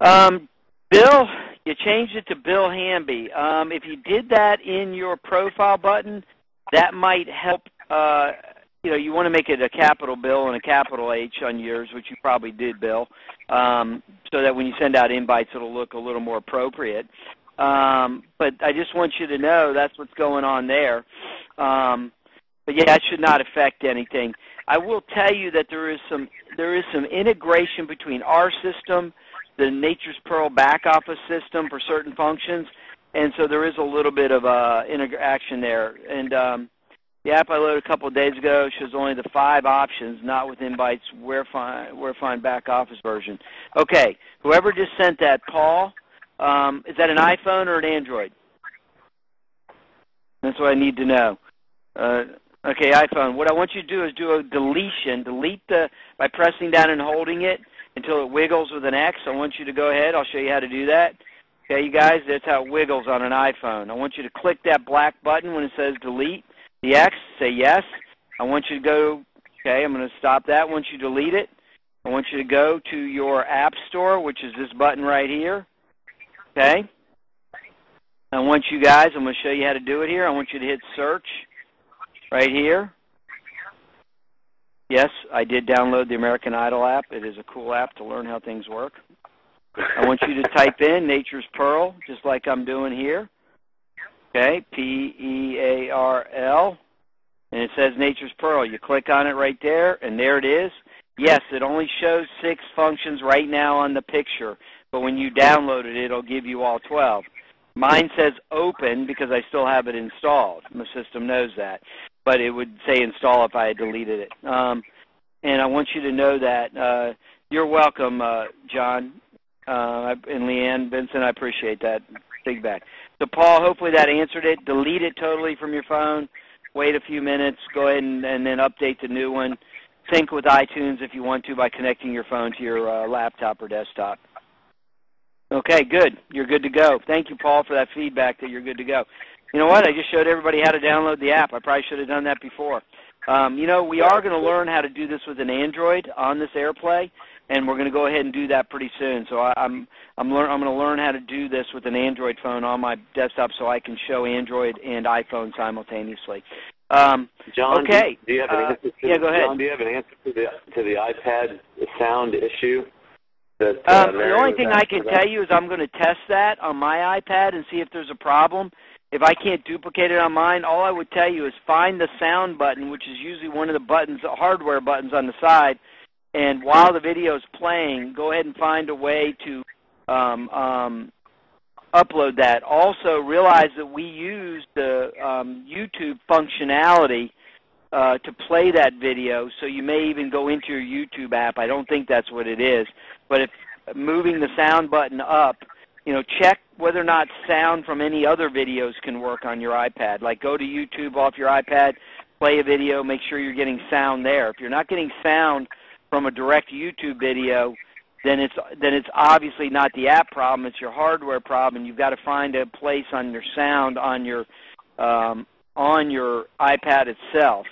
Bill, you changed it to Bill Hamby. If you did that in your profile button, that might help. You want to make it a capital Bill and a capital H on yours, which you probably did, Bill, so that when you send out invites, it'll look a little more appropriate. But I just want you to know that's what's going on there. But yeah, that should not affect anything. I will tell you that there is some integration between our system, the Nature's Pearl back office system for certain functions, and so there is a little bit of interaction there. And the app I loaded a couple of days ago shows only the 5 options, not with invites, where find back office version. Okay, whoever just sent that, Paul, is that an iPhone or an Android? That's what I need to know. Okay, iPhone. What I want you to do is do a deletion. Delete by pressing down and holding it until it wiggles with an X. I want you to go ahead. I'll show you how to do that. Okay, you guys, that's how it wiggles on an iPhone. I want you to click that black button when it says delete. The X, say yes. I want you to go, okay, I'm going to stop that. I want you to delete it. I want you to go to your App Store, which is this button right here, okay? I want you guys, I'm going to show you how to do it here. I want you to hit search right here. Yes, I did download the American Idol app. It is a cool app to learn how things work. I want you to type in Nature's Pearl, just like I'm doing here. Okay, Pearl, and it says Nature's Pearl. You click on it right there, and there it is. Yes, it only shows 6 functions right now on the picture, but when you download it, it'll give you all 12. Mine says open because I still have it installed. My system knows that. But it would say install if I had deleted it. And I want you to know that. You're welcome, John and Leanne, Vincent. I appreciate that feedback. So, Paul, hopefully that answered it. Delete it totally from your phone. Wait a few minutes. Go ahead and then update the new one. Sync with iTunes if you want to by connecting your phone to your laptop or desktop. Okay, good. You're good to go. Thank you, Paul, for that feedback that you're good to go. You know what? I just showed everybody how to download the app. I probably should have done that before. We are going to learn how to do this with an Android on this AirPlay, and we're going to go ahead and do that pretty soon. So I'm going to learn how to do this with an Android phone on my desktop so I can show Android and iPhone simultaneously. John, okay. Do you have an answer? Go ahead. John, do you have an answer to the iPad sound issue? That, the only thing I can tell you is I'm going to test that on my iPad and see if there's a problem. If I can't duplicate it on mine, all I would tell you is find the sound button, which is usually one of the buttons, the hardware buttons on the side, and while the video is playing, go ahead and find a way to upload that. Also, realize that we use the YouTube functionality to play that video, so you may even go into your YouTube app. I don't think that's what it is, but if moving the sound button up, check whether or not sound from any other videos can work on your iPad. Like go to YouTube off your iPad, play a video, make sure you're getting sound there. If you're not getting sound from a direct YouTube video, then it's obviously not the app problem, it's your hardware problem, and you've got to find a place on your sound on your iPad itself.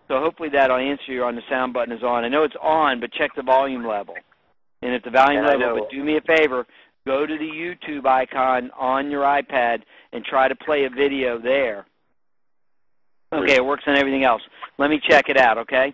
So hopefully that'll answer you on the sound button is on. I know it's on, but check the volume level. And if the volume level, but do me a favor, go to the YouTube icon on your iPad and try to play a video there. Okay, it works on everything else. Let me check it out, okay?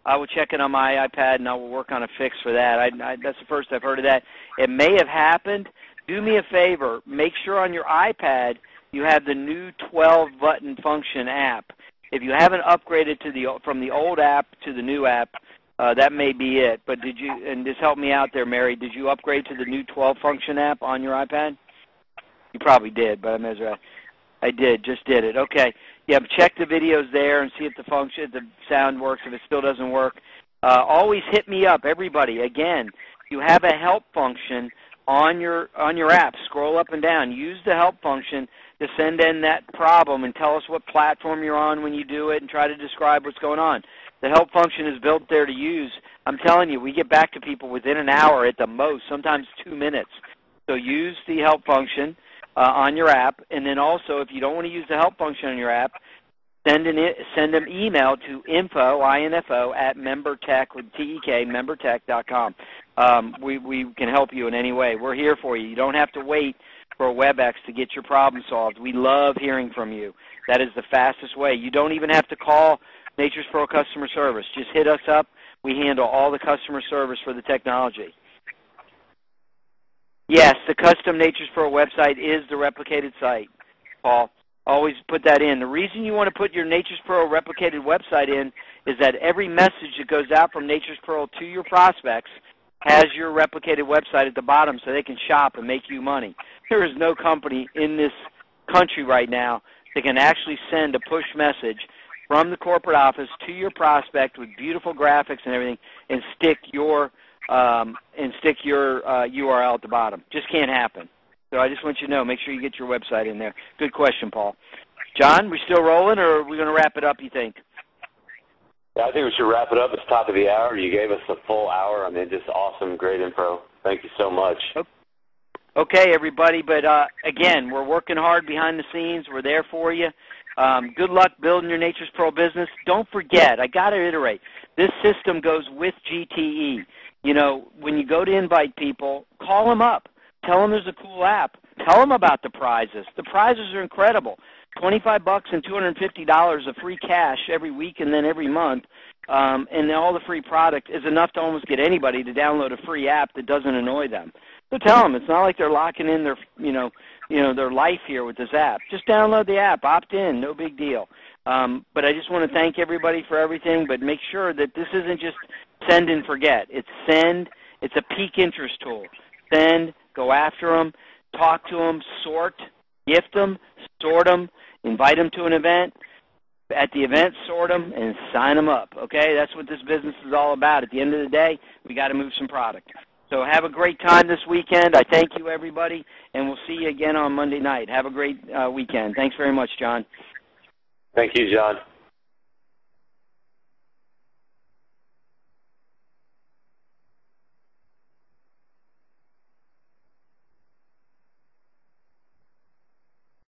I will check it on my iPad, and I will work on a fix for that. That's the first I've heard of that. It may have happened. Do me a favor. Make sure on your iPad you have the new 12-button function app. If you haven't upgraded from the old app to the new app, that may be it. But did you, and just help me out there, Mary, did you upgrade to the new 12-function app on your iPad? You probably did, but I did, just did it. Okay. Yeah, check the videos there and see if the sound works. If it still doesn't work, always hit me up, everybody. Again, you have a help function on your app. Scroll up and down. Use the help function to send in that problem and tell us what platform you're on when you do it and try to describe what's going on. The help function is built there to use. I'm telling you, we get back to people within an hour at the most, sometimes 2 minutes. So use the help function on your app, and then also if you don't want to use the help function on your app, send them email to info at membertech with TEK membertech.com. We can help you in any way. We're here for you. You don't have to wait for a WebEx to get your problem solved. We love hearing from you. That is the fastest way. You don't even have to call Nature's Pearl customer service. Just hit us up. We handle all the customer service for the technology. Yes, the custom Nature's Pearl website is the replicated site, Paul. Always put that in. The reason you want to put your Nature's Pearl replicated website in is that every message that goes out from Nature's Pearl to your prospects has your replicated website at the bottom so they can shop and make you money. There is no company in this country right now that can actually send a push message from the corporate office to your prospect with beautiful graphics and everything and stick your URL at the bottom. Just can't happen. So I just want you to know, make sure you get your website in there. Good question, Paul. John, we still rolling, or are we going to wrap it up, you think? Yeah, I think we should wrap it up. It's top of the hour. You gave us a full hour. I mean, just awesome, great info. Thank you so much. Okay, everybody, but again, we're working hard behind the scenes. We're there for you. Good luck building your Nature's Pearl business. Don't forget, I got to reiterate, this system goes with GTE. You know, when you go to invite people, call them up. Tell them there's a cool app. Tell them about the prizes. The prizes are incredible. $25 and $250 of free cash every week and then every month, and all the free product is enough to almost get anybody to download a free app that doesn't annoy them. So tell them it's not like they're locking in their their life here with this app. Just download the app, opt in, no big deal. But I just want to thank everybody for everything. But make sure that this isn't just send and forget. It's send. It's a peak interest tool. Send, go after them, talk to them, sort, gift them, sort them, invite them to an event. At the event, sort them, and sign them up, okay? That's what this business is all about. At the end of the day, we got to move some product. So have a great time this weekend. I thank you, everybody, and we'll see you again on Monday night. Have a great weekend. Thanks very much, John. Thank you, John.